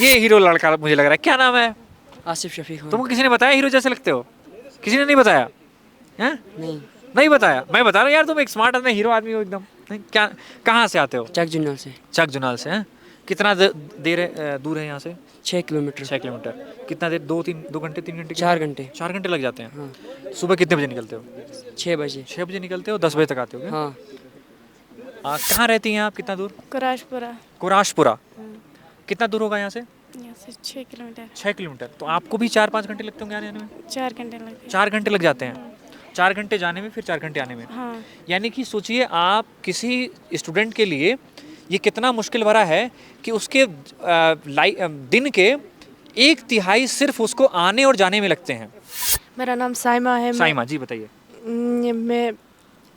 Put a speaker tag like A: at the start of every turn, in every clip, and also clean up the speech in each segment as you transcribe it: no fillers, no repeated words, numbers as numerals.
A: ये हीरो लड़का मुझे लग रहा है, क्या नाम है?
B: आसिफ शफीक खान।
A: तुमको किसी ने बताया हीरो जैसे लगते हो? किसी ने नहीं बताया? हैं?
B: नहीं,
A: नहीं बताया? मैं बता रहा हूँ यार, तुम एक स्मार्ट आदमी, हीरो आदमी हो एकदम। नहीं, क्या, कहाँ से आते हो?
B: चक जुन्नल से।
A: चक जुनाल से हैं? कितना देर है, दूर है यहाँ से?
B: 6 किलोमीटर।
A: 6 किलोमीटर। कितना देर, 2 घंटे 3 घंटे?
B: 4 घंटे।
A: 4 घंटे लग जाते हैं।
B: हाँ।
A: सुबह कितने बजे निकलते हो?
B: 6 बजे।
A: 6 बजे निकलते हो, 10 बजे तक आते हो क्या?
B: हाँ।
A: कहाँ रहती हैं आप, कितना दूर?
C: कुराशपुरा।
A: कुराशपुरा। कितना दूर होगा यहाँ से?
C: यहाँ से 6 किलोमीटर।
A: 6 किलोमीटर। तो आपको भी 4-5 घंटे लगते होंगे आने में?
C: 4 घंटे लगते हैं।
A: 4 घंटे लग जाते हैं। 4 घंटे जाने में, फिर 4 घंटे आने में।
C: हाँ।
A: यानी कि सोचिए आप, किसी स्टूडेंट के लिए ये कितना मुश्किल भरा है कि उसके दिन के 1/3 सिर्फ उसको आने और जाने में लगते हैं।
C: मेरा नाम साइमा है।
A: साइमा जी, बताइए।
C: मैं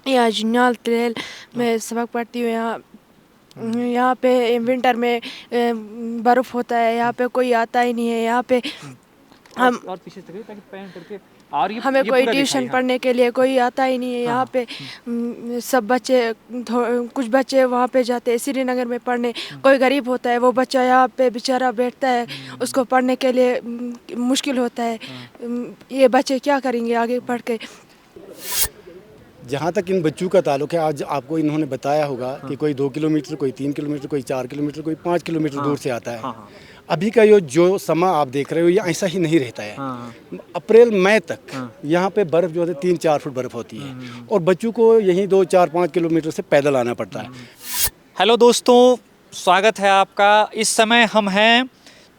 C: यहाँ जुन्नल तुलेल में सबक पढ़ती हूँ। यहाँ पे विंटर में बर्फ़ होता है। यहाँ पे कोई आता ही नहीं है। यहाँ पे हम
A: और पीछे से ताकि पैन करके, और ये
C: हमें कोई
A: पूरा
C: ट्यूशन
A: दिखाइए, हाँ।
C: पढ़ने के लिए कोई आता ही नहीं है। यहाँ पे सब बच्चे, कुछ बच्चे वहाँ पे जाते हैं श्रीनगर में पढ़ने। कोई गरीब होता है, वो बच्चा यहाँ पे बेचारा बैठता है, उसको पढ़ने के लिए मुश्किल होता है। ये बच्चे क्या करेंगे आगे पढ़ के?
D: जहाँ तक इन बच्चों का ताल्लुक है, आज आपको इन्होंने बताया होगा कि कोई 2 किलोमीटर, कोई 3 किलोमीटर, कोई 4 किलोमीटर, कोई 5 किलोमीटर दूर से आता है। अभी का जो समय आप देख रहे हो, ये ऐसा ही नहीं रहता है। अप्रैल मई तक यहाँ पे बर्फ़ जो है 3-4 फुट बर्फ़ होती है, और बच्चों को यहीं 2-4-5 किलोमीटर से पैदल आना पड़ता है।
A: हेलो दोस्तों, स्वागत है आपका। इस समय हम हैं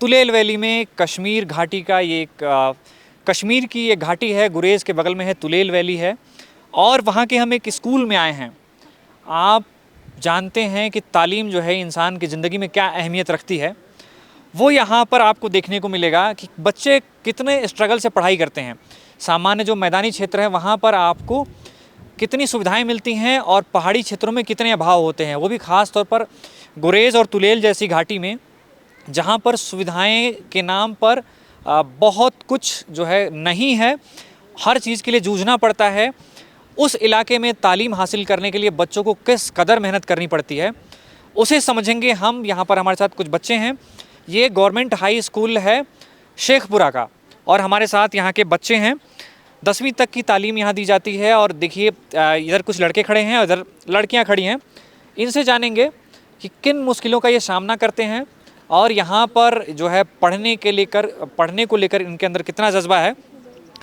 A: तुलेल वैली में। कश्मीर घाटी का ये एक कश्मीर की ये घाटी है, गुरेज़ के बगल में है, तुलेल वैली है। और वहाँ के हम एक स्कूल में आए हैं। आप जानते हैं कि तालीम जो है इंसान की ज़िंदगी में क्या अहमियत रखती है। वो यहाँ पर आपको देखने को मिलेगा कि बच्चे कितने स्ट्रगल से पढ़ाई करते हैं। सामान्य जो मैदानी क्षेत्र है वहाँ पर आपको कितनी सुविधाएं मिलती हैं, और पहाड़ी क्षेत्रों में कितने अभाव होते हैं, वो भी ख़ास तौर पर गुरेज़ और तुलेल जैसी घाटी में, जहाँ पर सुविधाएं के नाम पर बहुत कुछ जो है नहीं है, हर चीज़ के लिए जूझना पड़ता है। उस इलाके में तालीम हासिल करने के लिए बच्चों को किस कदर मेहनत करनी पड़ती है, उसे समझेंगे हम। यहाँ पर हमारे साथ कुछ बच्चे हैं। ये गवर्नमेंट हाई स्कूल है शेखपुरा का, और हमारे साथ यहाँ के बच्चे हैं। 10वीं तक की तालीम यहाँ दी जाती है। और देखिए इधर कुछ लड़के खड़े हैं, उधर लड़कियाँ खड़ी हैं। इनसे जानेंगे कि किन मुश्किलों का ये सामना करते हैं, और यहाँ पर जो है पढ़ने को लेकर इनके अंदर कितना जज्बा है।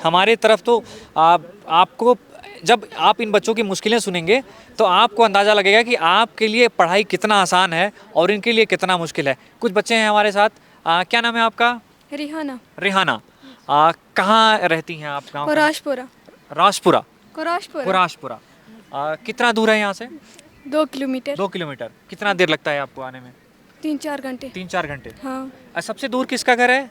A: हमारे तरफ तो आपको, जब आप इन बच्चों की मुश्किलें सुनेंगे तो आपको अंदाज़ा लगेगा कि आपके लिए पढ़ाई कितना आसान है और इनके लिए कितना मुश्किल है। कुछ बच्चे हैं हमारे साथ। क्या नाम है आपका?
C: रिहाना।
A: रिहाना। कहाँ रहती हैं आप? गाँव?
C: कुराशपुरा।
A: राजपुरा।
C: कुराशपुरा।
A: कुराशपुरा। कितना दूर है यहाँ से?
C: 2 किलोमीटर।
A: 2 किलोमीटर। कितना देर लगता है आपको आने में?
C: 3-4 घंटे।
A: 3-4 घंटे।
C: हाँ।
A: सबसे दूर किसका घर है?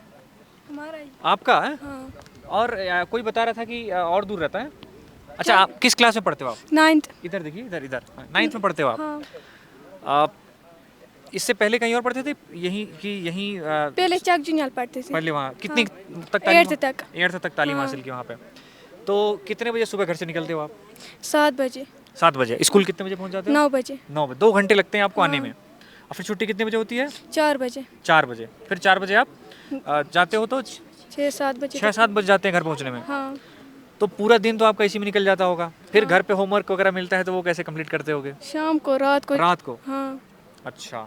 C: हमारा ही।
A: आपका है?
C: हाँ।
A: और कोई बता रहा था कि और दूर रहता है। अच्छा, आप किस क्लास में पढ़ते हो आप?
C: 9th।
A: इधर देखिए, इधर 9th में पढ़ते हो आप।
C: हाँ।
A: आप इससे पहले कहीं और पढ़ते थे? यहीं
C: पहले चक जुन्नल पढ़ते थे।
A: पहले वहाँ कितनी
C: हाँ।
A: तक तालीम?
C: 8th तक।
A: 8th तक तालीम
C: हाँ।
A: हासिल की वहाँ पे। तो कितने बजे सुबह घर से निकलते हो आप?
C: 7 बजे।
A: 7 बजे। स्कूल कितने बजे पहुँच जाते हो?
C: 9 बजे।
A: 9 बजे। 2 घंटे लगते हैं आपको आने
C: हाँ।
A: में। और फिर छुट्टी कितने बजे होती है?
C: 4 बजे।
A: 4 बजे। फिर 4 बजे आप जाते हो तो
C: 6-7 बजे।
A: 6-7 बज जाते हैं घर पहुँचने में।
C: हाँ।
A: तो पूरा दिन तो आपका इसी में निकल जाता होगा। फिर घर पे होमवर्क वगैरह मिलता है तो वो कैसे कंप्लीट करते होगे?
C: शाम को, रात को।
A: रात को।
C: हाँ।
A: अच्छा।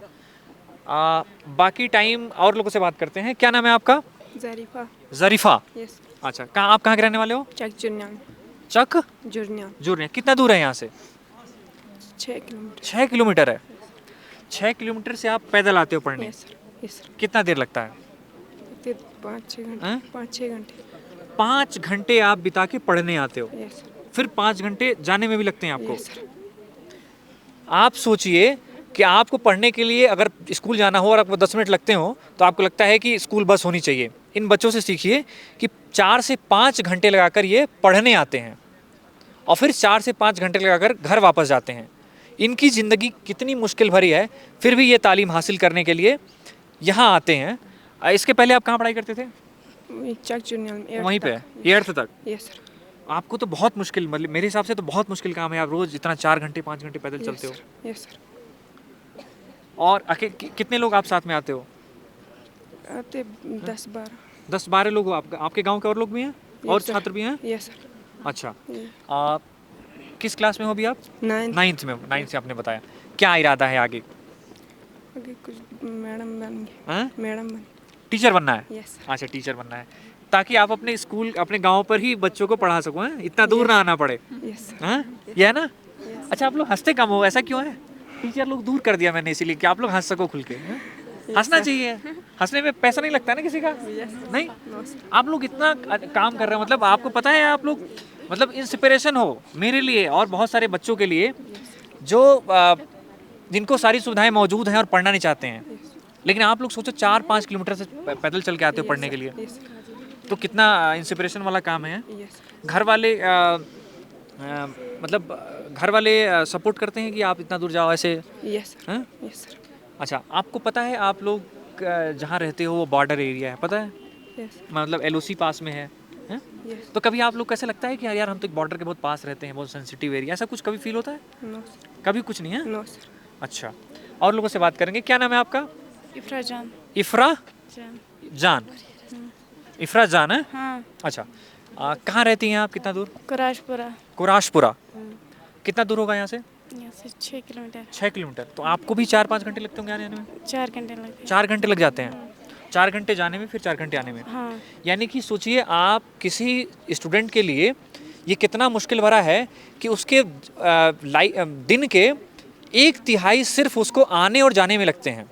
A: बाकी टाइम और लोगों से बात करते हैं। क्या नाम है आपका?
C: ज़रीफा।
A: ज़रीफा।
C: यस।
A: अच्छा, आप कहाँ के रहने वाले हो?
C: चक जुन्नल।
A: चक
C: जुन्नल।
A: जुर्ने। कितना दूर है यहाँ से?
C: 6 किलोमीटर।
A: 6 किलोमीटर है। 6 किलोमीटर से आप पैदल आते हो पढ़ने?
C: Yes sir. Yes sir.
A: कितना देर लगता है?
C: 5-6 घंटे।
A: हैं?
C: 5-6 घंटे।
A: 5 घंटे आप बिता के पढ़ने आते हो।
C: Yes sir.
A: फिर 5 घंटे जाने में भी लगते हैं आपको।
C: Yes sir.
A: आप सोचिए कि आपको पढ़ने के लिए अगर स्कूल जाना हो और आपको 10 मिनट लगते हो तो आपको लगता है कि स्कूल बस होनी चाहिए। इन बच्चों से सीखिए कि 4 से 5 घंटे लगाकर ये पढ़ने आते हैं, और फिर 4 से 5 घंटे लगाकर घर वापस जाते हैं। इनकी ज़िंदगी कितनी मुश्किल भरी है, फिर भी ये तालीम हासिल करने के लिए यहाँ आते हैं। इसके पहले आप कहाँ पढ़ाई करते थे?
C: चक जुन्नल में।
A: वहीं पे 8th तक।
C: Yes sir.
A: आपको तो बहुत मुश्किल, मतलब मेरे हिसाब से तो बहुत मुश्किल काम है। आप रोज़ इतना 4 घंटे 5 घंटे पैदल चलते हो।
C: Yes sir.
A: और कितने लोग आप साथ में आते हो?
C: आते 10-12।
A: 10-12 लोग हो आपके गांव के और लोग भी हैं और छात्र भी हैं?
C: Yes sir.
A: अच्छा, किस क्लास में हो अभी आप?
C: 9th।
A: 9th में। 9th से आपने बताया, क्या इरादा है आगे?
C: आगे कुछ मैडम बन गए।
A: हाँ?
C: मैडम बन।
A: टीचर बनना है?
C: Yes sir.
A: अच्छा, टीचर बनना है, ताकि आप अपने स्कूल अपने गांव पर ही बच्चों को पढ़ा सको, हैं? इतना दूर ना आना पड़े।
C: Yes sir.
A: हाँ, ये है ना? अच्छा, आप लोग हंसते कम हो, ऐसा क्यों है? टीचर लोग दूर कर दिया मैंने इसीलिए कि आप लोग हंस सको खुल के, हैं? हंसना चाहिए, हंसने में पैसा नहीं लगता ना किसी का, नहीं? आप लोग इतना काम कर रहे हो, मतलब आपको पता है आप लोग मतलब इंस्पिरेशन हो मेरे लिए और बहुत सारे बच्चों के लिए जो जिनको सारी सुविधाएं मौजूद हैं और पढ़ना नहीं चाहते हैं, लेकिन आप लोग सोचो 4-5 किलोमीटर से पैदल चल के आते हो पढ़ने के लिए, तो कितना इंस्पिरेशन वाला काम है। घर वाले मतलब घर वाले सपोर्ट करते हैं कि आप इतना दूर जाओ ऐसे?
C: Yes sir.
A: हैं?
C: Yes sir.
A: अच्छा, आपको पता है आप लोग जहाँ रहते हो वो बॉर्डर एरिया है, पता है?
C: यस
A: मतलब LOC पास में है, हैं?
C: यस।
A: तो कभी आप लोग कैसे लगता है कि यार हम तो बॉर्डर के बहुत पास रहते हैं, बहुत सेंसिटिव एरिया, ऐसा कुछ कभी फील होता है?
C: No sir.
A: कभी कुछ नहीं है?
C: No sir.
A: अच्छा, और लोगों से बात करेंगे। क्या नाम है आपका?
E: इफ्रा जान।
A: इफ्रा जान। इफ्रा जान है?
E: हाँ।
A: अच्छा, कहाँ रहती हैं आप, कितना दूर?
E: कुराशपुरा।
A: कुराशपुरा। कितना दूर होगा यहाँ से?
E: यहाँ से 6 किलोमीटर।
A: 6 किलोमीटर। तो आपको भी 4-5 घंटे लगते होंगे आने में?
E: 4 घंटे लगते हैं।
A: 4 घंटे लग जाते हैं? 4 घंटे जाने में, फिर 4 घंटे आने में।
E: हाँ।
A: यानी कि सोचिए आप किसी स्टूडेंट के लिए ये कितना मुश्किल भरा है कि उसके दिन के 1/3 सिर्फ उसको आने और जाने में लगते हैं।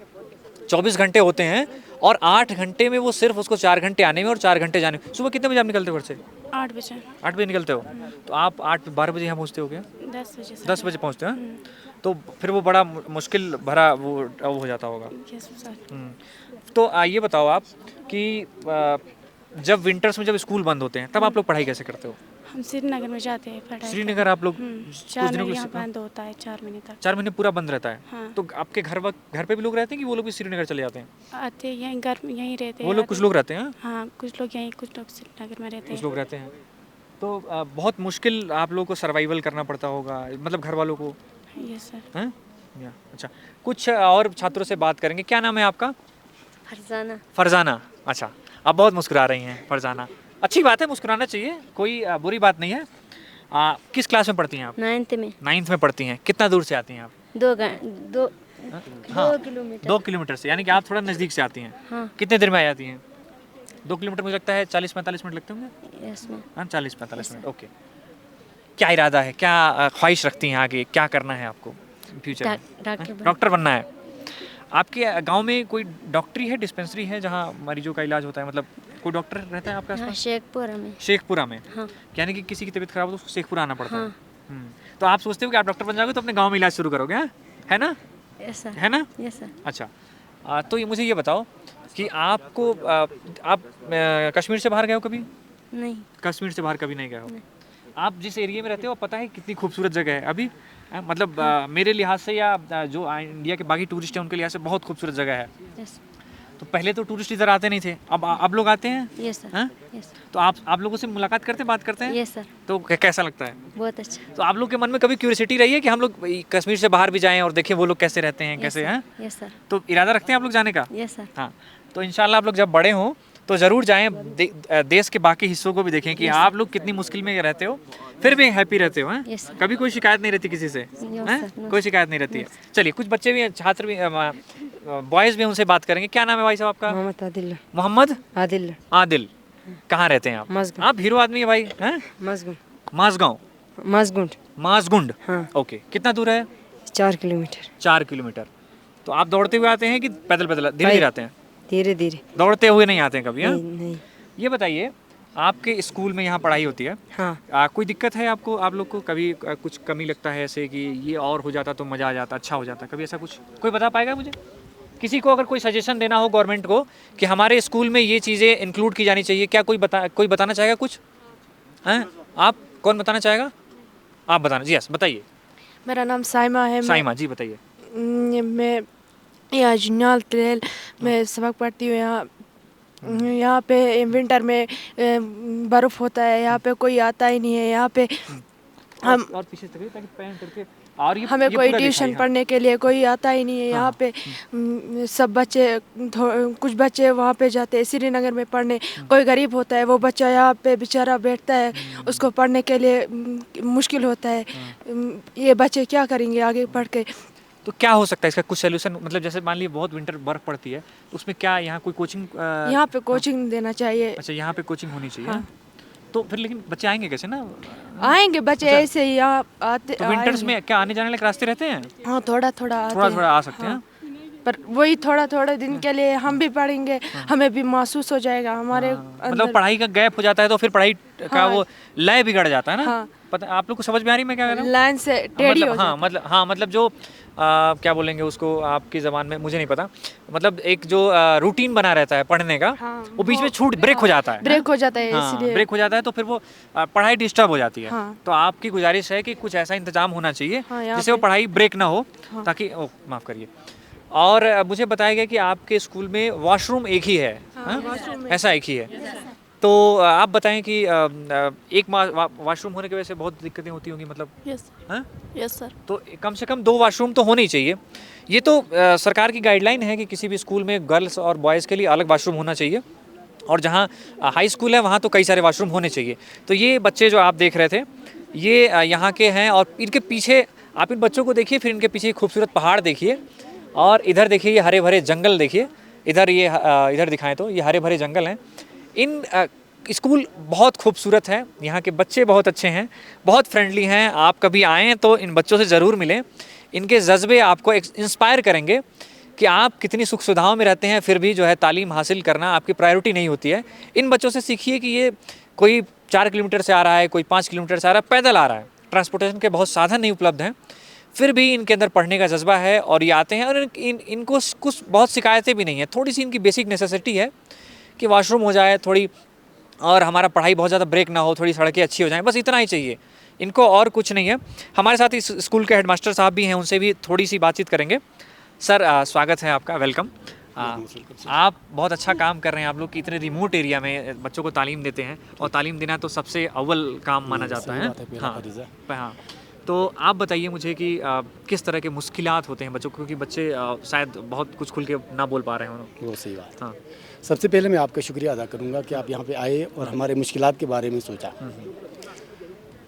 A: 24 घंटे होते हैं और 8 घंटे में वो सिर्फ उसको 4 घंटे आने में और 4 घंटे जाने में। सुबह कितने बजे आप निकलते हो घर से?
E: 8 बजे।
A: 8 बजे निकलते हो, तो आप 12 बजे यहाँ पहुँचते हो क्या?
E: 10 बजे से।
A: 10 बजे पहुँचते हो, हैं? तो फिर वो बड़ा मुश्किल भरा वो हो जाता होगा।
E: Yes sir.
A: तो ये बताओ आप कि जब विंटर्स में जब स्कूल बंद होते हैं तब आप लोग पढ़ाई कैसे करते हो?
E: हम श्रीनगर में जाते हैं पढ़ाई।
A: श्रीनगर आप लोग
E: 4 महीने यहाँ बंद होता है, 4 महीने तक।
A: 4 महीने पूरा बंद रहता है?
E: हाँ।
A: तो आपके घर पे भी लोग रहते हैं कि वो लोग भी श्रीनगर चले जाते हैं?
E: आते यहीं घर में यहीं रहते हैं।
A: वो लोग कुछ लोग रहते हैं?
E: हाँ, कुछ लोग यहीं, कुछ लोग श्रीनगर में रहते
A: कुछ
E: हैं।
A: लोग रहते हैं। तो बहुत मुश्किल आप लोगों को सर्वाइवल करना पड़ता होगा, मतलब घर वालों को,
E: यस सर।
A: हैं? अच्छा, कुछ और छात्रों से बात करेंगे। क्या नाम है आपका?
F: फरजाना।
A: फरजाना। अच्छा, आप बहुत मुस्कुरा रही हैं फरजाना, अच्छी बात है, मुस्कुराना चाहिए, कोई बुरी बात नहीं है। किस क्लास में पढ़ती हैं आप?
F: 9th में।
A: 9th में पढ़ती हैं। कितना दूर से आती हैं आप?
F: 2 किलोमीटर।
A: 2 किलोमीटर से, यानी कि आप थोड़ा नज़दीक से आती हैं।
F: हाँ।
A: कितने देर में आ जाती हैं? 2 किलोमीटर मुझे लगता है 40-45 मिनट लगते होंगे।
F: यस में।
A: हाँ, 40-45 मिनट। ओके, क्या इरादा है, क्या ख्वाहिश रखती हैं आगे, क्या करना है आपको फ्यूचर में? डॉक्टर बनना है। आपके गांव में कोई डॉक्टरी है, डिस्पेंसरी है जहां मरीजों का इलाज होता है, मतलब कोई डॉक्टर रहता है आपके
F: हाँ,
A: आसपास?
F: शेखपुरा में।
A: शेखपुरा में?
F: हाँ।
A: यानी कि किसी की तबीयत खराब हो तो उसको शेखपुरा आना पड़ता है।
F: हाँ।
A: तो आप सोचते हो कि आप डॉक्टर बन जाओगे तो अपने गांव में इलाज शुरू करोगे, हाँ? है ना?
F: Yes sir.
A: है ना?
F: Yes sir.
A: अच्छा, तो मुझे ये बताओ कि आपको आप कश्मीर से बाहर गए हो कभी?
F: नहीं।
A: कश्मीर से बाहर कभी नहीं गए हो? आप जिस एरिया में रहते हो पता है कितनी खूबसूरत जगह है अभी, मतलब मेरे लिहाज से या जो इंडिया के बाकी टूरिस्ट हैं उनके लिहाज से बहुत खूबसूरत जगह है।
F: यस।
A: तो पहले तो टूरिस्ट इधर आते नहीं थे, अब लोग आते हैं।
F: Yes sir.
A: हाँ?
F: यस।
A: तो आप लोगों से मुलाकात करते हैं, बात करते हैं?
F: Yes sir.
A: तो कैसा लगता है?
F: बहुत अच्छा।
A: तो आप लोग के मन में कभी क्यूरियोसिटी रही है कि हम लोग कश्मीर से बाहर भी जाएं और देखें वो लोग कैसे रहते हैं, कैसे हैं?
F: Yes sir.
A: तो इरादा रखते हैं आप लोग जाने का?
F: Yes sir.
A: हाँ, तो इंशाल्लाह आप लोग जब बड़े हों तो ज़रूर जाएं, देश के बाकी हिस्सों को भी देखें कि आप लोग कितनी मुश्किल में रहते हो फिर भी हैप्पी रहते हो, हैं?
F: Yes, sir.
A: कभी कोई शिकायत नहीं रहती किसी से, हैं?
F: sir,
A: कोई शिकायत नहीं रहती है। चलिए, कुछ बच्चे भी हैं, छात्र भी, बॉयज़ भी, उनसे बात करेंगे। क्या नाम है भाई साहब आपका?
B: मोहम्मद आदिल।
A: मोहम्मद
B: आदिल।
A: आदिल। कहाँ रहते हैं आप?
B: मज़गुंड।
A: आप हीरो आदमी है भाई, हैं?
B: मज़गुंड।
A: मासगांव।
B: मज़गुंड।
A: मासगुंड।
B: हाँ।
A: ओके, कितना दूर है?
B: 4 किलोमीटर।
A: 4 किलोमीटर। तो आप दौड़ते हुए आते हैं कि पैदल पैदल धीरे धीरे आते हैं?
B: धीरे धीरे।
A: दौड़ते हुए नहीं आते हैं कभी, हाँ?
B: नहीं।
A: ये बताइए, आपके स्कूल में यहाँ पढ़ाई होती है,
B: हाँ।
A: कोई दिक्कत है आपको, आप लोग को कभी कुछ कमी लगता है ऐसे कि ये और हो जाता तो मज़ा आ जाता, अच्छा हो जाता, कभी ऐसा कुछ कोई बता पाएगा मुझे? किसी को अगर कोई सजेशन देना हो गवर्नमेंट को कि हमारे स्कूल में ये चीज़ें इंक्लूड की जानी चाहिए, क्या कोई बताना चाहेगा कुछ, हैं? आप कौन बताना चाहेगा? आप बताना जी, यस बताइए।
C: मेरा नाम साइमा है।
A: साइमा जी, बताइए।
C: मैं यहाँ जुन्नाल तुलेल में सबक पढ़ती हूँ। यहाँ पे विंटर में बर्फ़ होता है, यहाँ पे कोई आता ही नहीं है। यहाँ पे हम
A: और पीछे तक ताकि पैन करके और
C: हमें
A: ये
C: कोई
A: पूरा
C: ट्यूशन
A: दिखाइए, हाँ।
C: पढ़ने के लिए कोई आता ही नहीं है यहाँ पे। सब बच्चे कुछ बच्चे वहाँ पे जाते हैं श्रीनगर में पढ़ने। कोई गरीब होता है वो बच्चा यहाँ पे बेचारा बैठता है, उसको पढ़ने के लिए मुश्किल होता है। ये बच्चे क्या करेंगे आगे पढ़ के?
A: तो क्या हो सकता है इसका कुछ सोल्यूशन? मतलब जैसे मान लीजिए बहुत विंटर बर्फ पड़ती है तो उसमें क्या यहाँ कोई कोचिंग
C: यहाँ पे कोचिंग देना चाहिए।
A: अच्छा, यहाँ पे कोचिंग होनी चाहिए।
C: हाँ।
A: तो फिर लेकिन बच्चे आएंगे कैसे ना?
C: आएंगे बच्चे
A: अच्छा।
C: ऐसे ही यहाँ आते
A: तो विंटर्स
C: आएंगे।
A: में क्या आने जाने के रास्ते रहते हैं?
C: हाँ थोड़ा थोड़ा आते
A: थोड़ा
C: हैं।
A: थोड़ा आ सकते हैं।
C: हाँ। पर वही थोड़ा थोड़ा दिन के लिए हम भी पढ़ेंगे, हमें भी महसूस हो जाएगा हमारे
A: मतलब
C: अंदर।
A: पढ़ाई का गैप हो जाता है तो फिर पढ़ाई का
C: हाँ।
A: वो लय बिगड़ जाता है ना।
C: हाँ।
A: पता आप लोग को समझ में आ रही है मैं क्या कह रहा हूँ?
C: लाइन से टेढ़ी हो
A: हाँ
C: जाती है।
A: मतलब जो क्या बोलेंगे उसको आपकी ज़बान में, मुझे नहीं पता। मतलब एक जो रूटीन बना रहता है पढ़ने का,
C: हाँ,
A: वो बीच में
C: वो-
A: ब्रेक हो जाता है।
C: ब्रेक हो जाता है
A: हाँ,
C: इसलिए।
A: ब्रेक हो जाता है तो फिर वो पढ़ाई डिस्टर्ब हो जाती है।
C: हाँ।
A: तो आपकी गुजारिश है कि कुछ ऐसा इंतजाम होना चाहिए
C: हाँ, यहाँ
A: जिससे वो
C: पे-
A: पढ़ाई ब्रेक ना हो,
C: हाँ।
A: ताकि माफ़ करिए। और मुझे बताया गया कि आपके स्कूल में वॉशरूम एक ही है। हाँ? ऐसा एक ही है। तो आप बताएं कि एक वॉशरूम होने की वजह से बहुत दिक्कतें होती होंगी, मतलब
E: यस
A: हाँ?
E: Yes sir.
A: तो कम से कम 2 वॉशरूम तो होने ही चाहिए। ये तो सरकार की गाइडलाइन है कि किसी भी स्कूल में गर्ल्स और बॉयज़ के लिए अलग वॉशरूम होना चाहिए, और जहाँ हाई स्कूल है वहाँ तो कई सारे वॉशरूम होने चाहिए। तो ये बच्चे जो आप देख रहे थे ये यहाँ के हैं, और इनके पीछे आप इन बच्चों को देखिए, फिर इनके पीछे खूबसूरत पहाड़ देखिए, और इधर देखिए ये हरे भरे जंगल देखिए। इधर ये इधर दिखाएं तो ये हरे भरे जंगल हैं। इन स्कूल बहुत खूबसूरत है, यहाँ के बच्चे बहुत अच्छे हैं, बहुत फ्रेंडली हैं। आप कभी आएँ तो इन बच्चों से ज़रूर मिलें। इनके जज्बे आपको इंस्पायर करेंगे कि आप कितनी सुख सुविधाओं में रहते हैं, फिर भी जो है तालीम हासिल करना आपकी प्रायोरिटी नहीं होती है। इन बच्चों से सीखिए कि ये कोई 4 किलोमीटर से आ रहा है, कोई 5 किलोमीटर से आ रहा है, पैदल आ रहा है, ट्रांसपोर्टेशन के बहुत साधन नहीं उपलब्ध हैं, फिर भी इनके अंदर पढ़ने का जज्बा है और ये आते हैं। और इनको कुछ बहुत शिकायतें भी नहीं हैं। थोड़ी सी इनकी बेसिक नेसेसिटी है कि वॉशरूम हो जाए थोड़ी, और हमारा पढ़ाई बहुत ज़्यादा ब्रेक ना हो, थोड़ी सड़कें अच्छी हो जाएं, बस इतना ही चाहिए इनको, और कुछ नहीं है। हमारे साथ इस स्कूल के हेडमास्टर साहब भी हैं, उनसे भी थोड़ी सी बातचीत करेंगे। सर स्वागत है आपका, वेलकम। आप बहुत अच्छा काम कर रहे हैं। आप लोग इतने रिमोट एरिया में बच्चों को तालीम देते हैं, और तालीम देना तो सबसे अव्वल काम माना जाता है। हाँ, तो आप बताइए मुझे कि किस तरह के मुश्किलात होते हैं बच्चों को, क्योंकि बच्चे शायद बहुत कुछ खुल के ना बोल पा रहे हैं।
D: वो सही बात।
A: हाँ।
D: सबसे पहले मैं आपका शुक्रिया अदा करूंगा कि आप यहाँ पे आए और हमारे मुश्किलात के बारे में सोचा।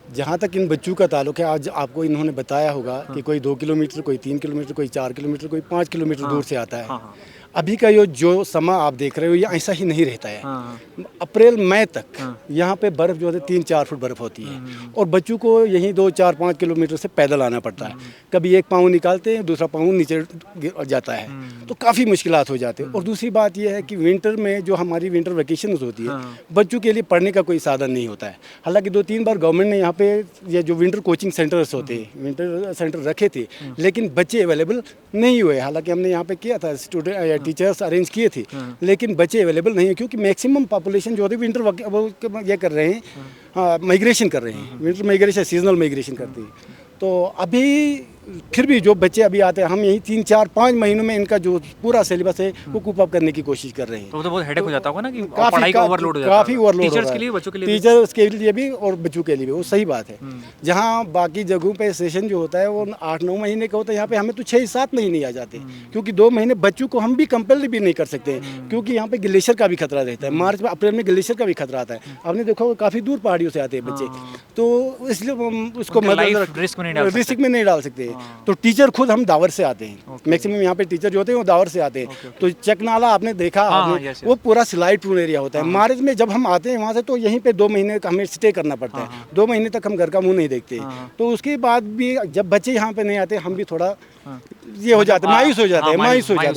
D: जहाँ तक इन बच्चों का ताल्लुक है, आज आपको इन्होंने बताया होगा कि कोई 2 किलोमीटर, कोई 3 किलोमीटर, कोई 4 किलोमीटर, कोई 5 किलोमीटर दूर से आता है। अभी का ये जो समय आप देख रहे हो ये ऐसा ही नहीं रहता है। अप्रैल मई तक यहाँ पे बर्फ़ जो है 3-4 फुट बर्फ़ होती है, और बच्चों को यहीं 2-4-5 किलोमीटर से पैदल आना पड़ता है। कभी एक पाँव निकालते हैं, दूसरा पाँव नीचे गिर जाता है, तो काफ़ी मुश्किलात हो जाते हैं। और दूसरी बात यह है कि विंटर में जो हमारी विंटर वेकेशन होती है, बच्चों के लिए पढ़ने का कोई साधन नहीं होता है। हालांकि 2-3 बार गवर्नमेंट ने यहाँ पे ये जो विंटर कोचिंग सेंटर्स होते हैं, विंटर सेंटर रखे थे, लेकिन बच्चे अवेलेबल नहीं हुए। हालांकि हमने यहाँ पे किया था, स्टूडेंट टीचर्स अरेंज किए थे, लेकिन बच्चे अवेलेबल नहीं है, क्योंकि मैक्सिमम पॉपुलेशन जो होती है विंटर ये कर रहे हैं, माइग्रेशन कर रहे हैं। विंटर माइग्रेशन, सीजनल माइग्रेशन करते हैं। तो अभी फिर भी जो बच्चे अभी आते हैं, हम यही 3-4-5 महीनों में इनका जो पूरा सिलेबस है वो कूप अप करने की कोशिश कर रहे हैं।
A: तो बहुत हेडेक हो जाता होगा ना कि
D: काफी
A: पढ़ाई का ओवरलोड हो जाता है।
D: काफ़ी ओवरलोड
A: टीचर्स के लिए, बच्चों के लिए भी।
D: टीचर्स के लिए भी और बच्चों के लिए भी, वो सही बात है। जहाँ बाकी जगहों पे सेशन जो होता है वो 8-9 महीने का होता है, यहाँ पे हमें तो 6-7 महीने आ जाते हैं, क्योंकि 2 महीने बच्चों को हम भी कंपेल भी नहीं कर सकते, क्योंकि यहाँ पे ग्लेशियर का भी खतरा रहता है। मार्च में, अप्रैल में ग्लेशियर का भी खतरा आता है। आपने देखा काफ़ी दूर पहाड़ियों से आते हैं बच्चे, तो इसलिए उसको
A: रिस्क में
D: नहीं डाल सकते। तो टीचर खुद हम दावर से आते हैं, मैक्सिमम यहाँ पे टीचर जो होते हैं वो दावर से आते हैं। तो चेक नाला आपने देखा, वो पूरा स्लाइड प्रून एरिया होता है। मार्च में जब हम आते हैं वहाँ से, तो यहीं पे 2 महीने का हमें स्टे करना पड़ता है। 2 महीने तक हम घर का मुंह नहीं देखते। तो उसके बाद भी जब बच्चे यहाँ पे नहीं आते, हम भी थोड़ा ये हो जाते, मायूस हो जाते हैं,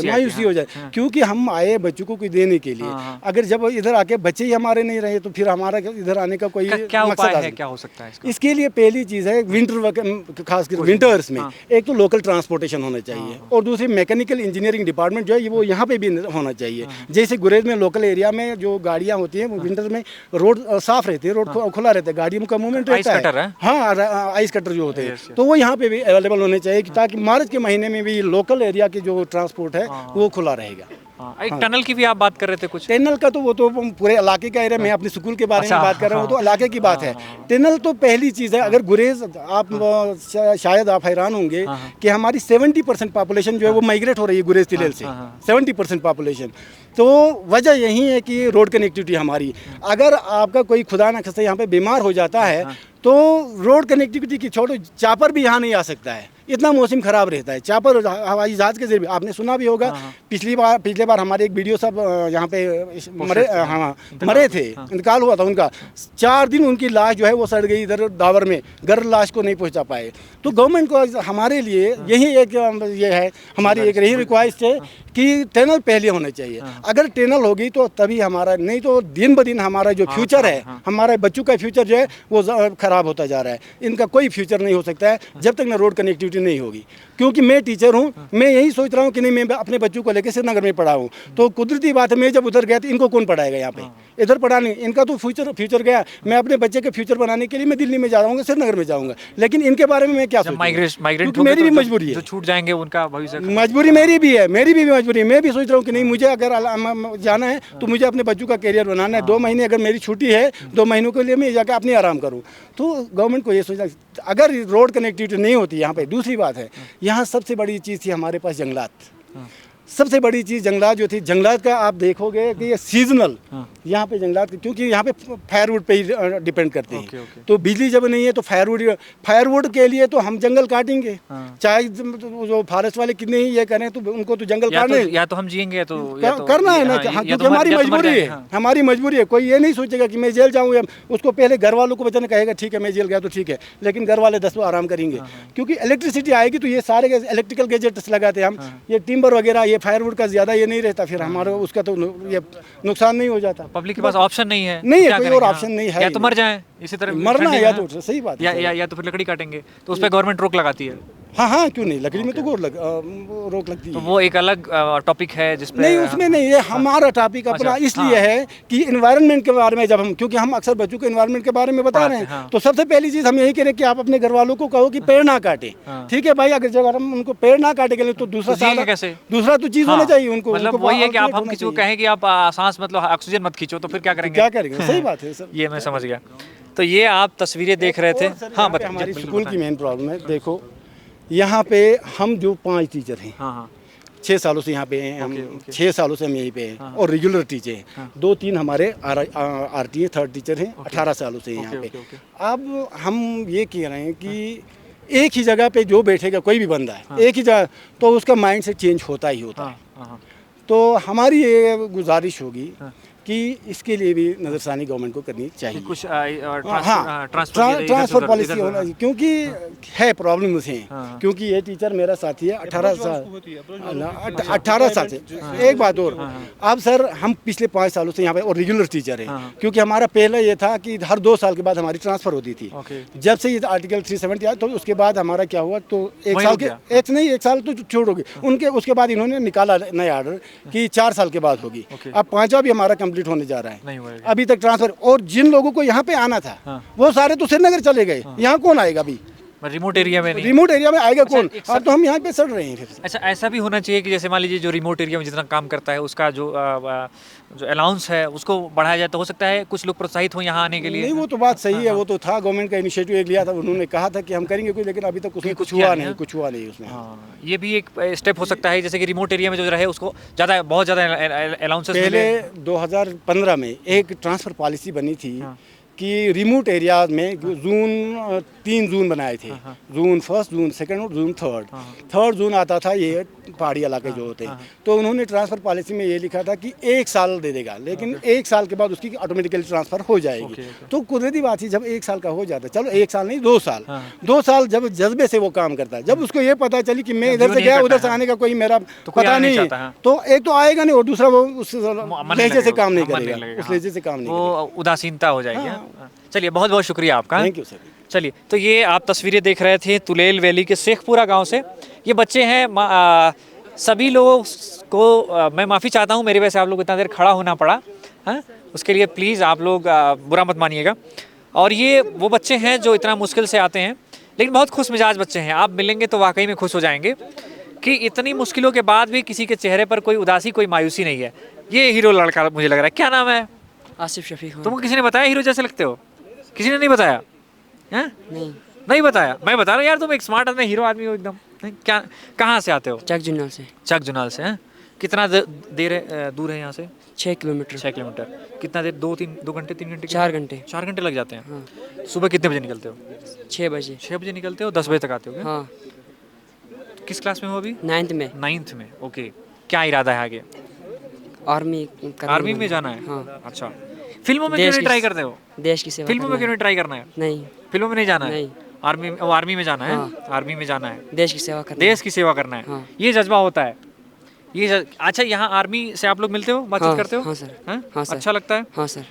D: मायूसी हो जाते, क्योंकि हम आए बच्चों को कुछ देने के लिए। अगर जब इधर आके बच्चे ही हमारे नहीं रहे, तो फिर हमारा इधर आने का कोई
A: क्या उपाय है, क्या हो सकता है
D: इसके लिए? पहली चीज़ है विंटर, खासकर विंटर्स में एक तो लोकल ट्रांसपोर्टेशन होना चाहिए, और दूसरी मैकेनिकल इंजीनियरिंग डिपार्टमेंट जो है वो यहाँ पे भी होना चाहिए। जैसे गुरेज में लोकल एरिया में जो गाड़ियाँ होती हैं, विंटर में रोड साफ रहती है, रोड खुला रहता है, गाड़ियों का मूवमेंट रहता है। हाँ, आइस कटर जो होते हैं, तो वो यहाँ पे भी अवेलेबल होने चाहिए, ताकि मार्च के महीने में भी लोकल एरिया की जो ट्रांसपोर्ट है वो खुला रहेगा।
A: हाँ, एक टनल की भी आप बात कर रहे थे कुछ।
D: टनल का तो वो तो पूरे इलाके का एरिया, मैं अपने स्कूल के बारे में बात कर रहा हूँ, तो इलाके की बात है। टनल तो पहली चीज़ है। अगर गुरेज आप शायद आप हैरान होंगे कि हमारी 70% पॉपुलेशन जो है वो माइग्रेट हो रही है गुरेज तिलेल से, 70% पॉपुलेशन। तो वजह यही है कि रोड कनेक्टिविटी हमारी, अगर आपका कोई खुदा न खास्ता यहाँ पे बीमार हो जाता है तो रोड कनेक्टिविटी की छोड़ो, चापर भी यहाँ नहीं आ सकता है, इतना मौसम ख़राब रहता है। चापर हवाई जहाज़ के जरिए आपने सुना भी होगा, पिछले बार हमारे एक वीडियो सब यहाँ पे मरे थे, इंतकाल हुआ था उनका। 4 दिन उनकी लाश जो है वो सड़ गई इधर दावर में, घर लाश को नहीं पहुँचा पाए। तो गवर्नमेंट को हमारे लिए यही एक ये है, हमारी एक यही रिक्वेस्ट है कि टनल पहले होना चाहिए। अगर टनल होगी तो तभी हमारा, नहीं तो दिन ब दिन हमारा जो फ्यूचर है, हमारे बच्चों का फ्यूचर जो है वो ख़राब होता जा रहा है। इनका कोई फ्यूचर नहीं हो सकता है जब तक ना रोड कनेक्टिविटी नहीं होगी। क्योंकि मैं टीचर हूँ, मैं यही सोच रहा हूँ कि नहीं, मैं अपने बच्चों को लेकर श्रीनगर में पढ़ाऊँ, तो कुदरती बात है मैं जब उधर गया तो इनको कौन पढ़ाएगा यहाँ पे, इधर पढ़ाने, इनका तो फ्यूचर गया। मैं अपने बच्चे के फ्यूचर बनाने के लिए मैं दिल्ली में जा रहा हूँ, श्रीनगर में जाऊँगा, लेकिन इनके बारे में मैं क्या सोचूं?
A: माइग्रेंट
D: मेरी भी मजबूरी है,
A: जो छूट जाएंगे उनका भविष्य,
D: मजबूरी मेरी भी है, मेरी भी मजबूरी है। मैं भी सोच रहा हूँ कि नहीं, मुझे अगर जाना है तो मुझे अपने बच्चों का करियर बनाना है। 2 महीने अगर मेरी छुट्टी है, 2 महीनों के लिए मैं जाकर अपने आराम करूँ। तो गवर्नमेंट को ये सोचना, अगर रोड कनेक्टिविटी नहीं होती यहाँ पे, दूसरी बात है यहाँ सबसे बड़ी चीज़ थी हमारे पास जंगलात। सबसे बड़ी चीज़ जंगलात जो थी, जंगलात का आप देखोगे कि ये सीजनल यहाँ पे जंगलात, क्योंकि यहाँ पे फायरवुड पे ही डिपेंड करते हैं। तो बिजली जब नहीं है तो फायरवुड के लिए तो हम जंगल काटेंगे, चाहे जो फॉरेस्ट वाले कितने ही ये करें, तो उनको तो जंगल काटने,
A: या तो हम जिएंगे तो
D: करना है ना, क्योंकि हमारी मजबूरी है, हमारी मजबूरी है। कोई ये नहीं सोचेगा कि मैं जेल जाऊँ, उसको पहले घर वालों को बचाने कहेगा ठीक है मैं जेल गया तो ठीक है, लेकिन घर वाले 10 आराम करेंगे। क्योंकि इलेक्ट्रिसिटी आएगी तो ये सारे इलेक्ट्रिकल गैजेट्स लगाते हैं हम, ये टिम्बर वगैरह, ये फायरवुड का ज़्यादा ये नहीं रहता, फिर हमारा उसका तो ये नुकसान नहीं हो जाता।
A: पब्लिक के पास ऑप्शन नहीं है,
D: नहीं है, कोई और ऑप्शन नहीं है,
A: या तो मर जाएं, इसी तरह
D: मरना है, या तो सही बात है,
A: या तो फिर लकड़ी काटेंगे, तो उस पर गवर्नमेंट रोक लगाती है।
D: हाँ, क्यों नहीं, लकड़ी में तो रोक लगती है।
A: तो वो एक अलग टॉपिक है जिसपे
D: नहीं, उसमें नहीं, ये हमारा टॉपिक अपना इसलिए है कि इन्वायरमेंट के बारे में जब हम, क्योंकि हम अक्सर बच्चों को इन्वायरमेंट के बारे में बता रहे हैं, तो सबसे पहली चीज़ हम यही करें कि आप अपने घर वालों को कहो कि पेड़ ना काटे। ठीक है भाई, अगर जब हम उनको पेड़ ना काटेंगे तो दूसरा तो चीज़ होना चाहिए उनको।
A: मतलब वही है कि आप हम किसी को कहें कि आप सांस मतलब ऑक्सीजन मत खींचो, तो फिर क्या करेंगे?
D: क्या करेंगे, सही बात है सर,
A: ये मैं समझ गया। तो ये आप तस्वीरें देख रहे थे। हाँ, बताइए।
D: हमारी स्कूल की मेन प्रॉब्लम है, देखो यहाँ पे हम जो 5 टीचर हैं, 6 सालों से यहाँ पे हैं हम, 6 सालों से हम यहीं पे हैं, और रेगुलर टीचर हैं। 2-3 हमारे RT 3rd टीचर हैं, 18 सालों से यहाँ पे। अब हम ये कह रहे हैं कि एक ही जगह पे जो बैठेगा कोई भी बंदा है, एक ही जगह, तो उसका माइंड से चेंज होता ही होता है। तो हमारी ये गुजारिश होगी कि इसके लिए भी नज़रसानी गवर्नमेंट को करनी चाहिए,
A: कुछ
D: ट्रांसफर पॉलिसी होना चाहिए, क्योंकि है प्रॉब्लम उसे, क्योंकि ये टीचर मेरा साथी है 18 साल से। एक बात और, अब सर हम पिछले 5 सालों से यहाँ पे और रेगुलर टीचर हैं, क्योंकि हमारा पहले ये था कि हर 2 साल के बाद हमारी ट्रांसफ़र होती थी। जब से ये आर्टिकल 370 आया तो उसके बाद हमारा क्या हुआ, तो 1 साल तो छोड़ोगे उनके, उसके बाद इन्होंने निकाला नया ऑर्डर कि 4 साल के बाद होगी। अब 5वां भी हमारा कंप्लीट होने जा रहा है, अभी तक ट्रांसफर। और जिन लोगों को यहाँ पे आना था वो सारे तो श्रीनगर चले गए, यहाँ कौन आएगा? अभी
A: रिमोट एरिया में नहीं,
D: रिमोट एरिया में आएगा कौन? अब तो हम यहाँ पे सड़ रहे हैं फिर।
A: अच्छा, ऐसा भी होना चाहिए कि जैसे मान लीजिए जो रिमोट एरिया में जितना काम करता है उसका जो अलाउंस है उसको बढ़ाया जाए, तो हो सकता है कुछ लोग प्रोत्साहित हो यहाँ आने के लिए।
D: नहीं, वो तो बात सही है, वो तो था, गवर्नमेंट का इनिशिएटिव एक लिया था, उन्होंने कहा था कि हम करेंगे कुछ, लेकिन अभी तक उसमें कुछ हुआ नहीं उसमें।
A: ये भी एक स्टेप हो सकता है, जैसे कि रिमोट एरिया में जो रहे उसको बहुत ज़्यादा अलाउंसेस।
D: पहले 2015 में एक ट्रांसफ़र पॉलिसी बनी थी कि रिमोट एरिया में ज़ोन 3 ज़ोन बनाए थे, ज़ोन 1, ज़ोन 2 और ज़ोन 3rd ज़ोन आता था ये पहाड़ी इलाके जो होते हैं। तो उन्होंने ट्रांसफ़र पॉलिसी में ये लिखा था कि 1 साल दे देगा, लेकिन 1 साल के बाद उसकी ऑटोमेटिकली ट्रांसफ़र हो जाएगी। तो कुदरती बात ही, जब 1 साल का हो जाता है, चलो 1 साल नहीं 2 साल, 2 साल जब जज्बे से वो काम करता है, जब उसको ये पता चली कि मैं इधर से गया उधर से आने का कोई मेरा पता नहीं है, तो एक तो आएगा नहीं और दूसरा वो उस लहजे से काम नहीं करेगा, उस लहजे से काम नहीं, वो
A: उदासीनता हो जाएगी। चलिए, बहुत बहुत शुक्रिया आपका।
D: Thank you sir.
A: चलिए, तो ये आप तस्वीरें देख रहे थे तुलेल वैली के शेखपुरा गांव से। ये बच्चे हैं, सभी लोगों को मैं माफ़ी चाहता हूं, मेरी वजह से आप लोग इतना देर खड़ा होना पड़ा, हाँ, उसके लिए प्लीज़ आप लोग बुरा मत मानिएगा। और ये वो बच्चे हैं जो इतना मुश्किल से आते हैं, लेकिन बहुत खुश मिजाज बच्चे हैं, आप मिलेंगे तो वाकई में खुश हो जाएंगे। कि इतनी मुश्किलों के बाद भी किसी के चेहरे पर कोई उदासी, कोई मायूसी नहीं है। ये हीरो लड़का मुझे लग रहा है। क्या नाम है?
B: आसिफ शफीक खान।
A: तुमको किसी ने बताया हीरो जैसे लगते हो? किसी ने नहीं बताया? हैं?
B: नहीं,
A: नहीं बताया? मैं बता रहा हूँ यार, तुम एक स्मार्ट आदमी, हीरो आदमी हो एकदम। क्या, कहाँ से आते हो?
B: चक जुन्नल से।
A: चक जुनाल से हैं? कितना दूर है यहाँ से?
B: 6 किलोमीटर।
A: 6 किलोमीटर। कितना देर? 2 घंटे 3 घंटे?
B: 4 घंटे।
A: 4 घंटे लग जाते हैं।
B: हाँ।
A: सुबह कितने बजे निकलते हो?
B: 6 बजे।
A: 6 बजे निकलते हो, 10 बजे तक आते हो क्या?
B: हाँ,
A: किस क्लास में हो अभी?
B: 9th में।
A: 9th में। ओके, क्या इरादा है आगे?
B: आर्मी करने
A: आर्मी में
B: वाला।
A: जाना है?
B: हाँ।
A: अच्छा, फिल्मों में क्यों
B: देश
A: नहीं
B: की-
A: ट्राई करते हो?
B: देश की सेवा
A: फिल्मों में
B: करना
A: क्यों नहीं ट्राई करना है?
B: नहीं,
A: फिल्मों में नहीं जाना है?
B: नहीं।
A: आर्मी में जाना है?
B: हाँ।
A: आर्मी में जाना है,
B: देश की सेवा करना
A: देश की सेवा करना है।
B: हाँ।
A: ये जज्बा होता है। अच्छा, यहाँ आर्मी से आप लोग मिलते हो, बातचीत
B: हाँ,
A: करते हो?
B: हाँ सर।
A: हैं?
B: हाँ सर।
A: अच्छा लगता है?
B: हाँ सर।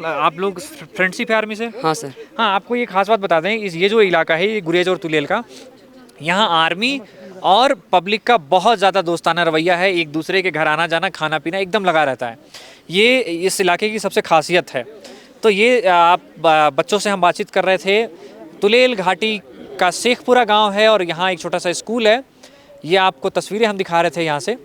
A: आप लोग फ्रेंडशिप है आर्मी से?
B: हाँ सर।
A: हाँ, आपको ये खास बात बता दें, ये जो इलाका है, ये गुरेज और तुलेल का, यहाँ आर्मी और पब्लिक का बहुत ज़्यादा दोस्ताना रवैया है। एक दूसरे के घर आना जाना, खाना पीना एकदम लगा रहता है। ये इस इलाके की सबसे खासियत है। तो ये आप बच्चों से हम बातचीत कर रहे थे। तुलेल घाटी का शेखपुरा गांव है और यहाँ एक छोटा सा स्कूल है। ये आपको तस्वीरें हम दिखा रहे थे यहाँ से।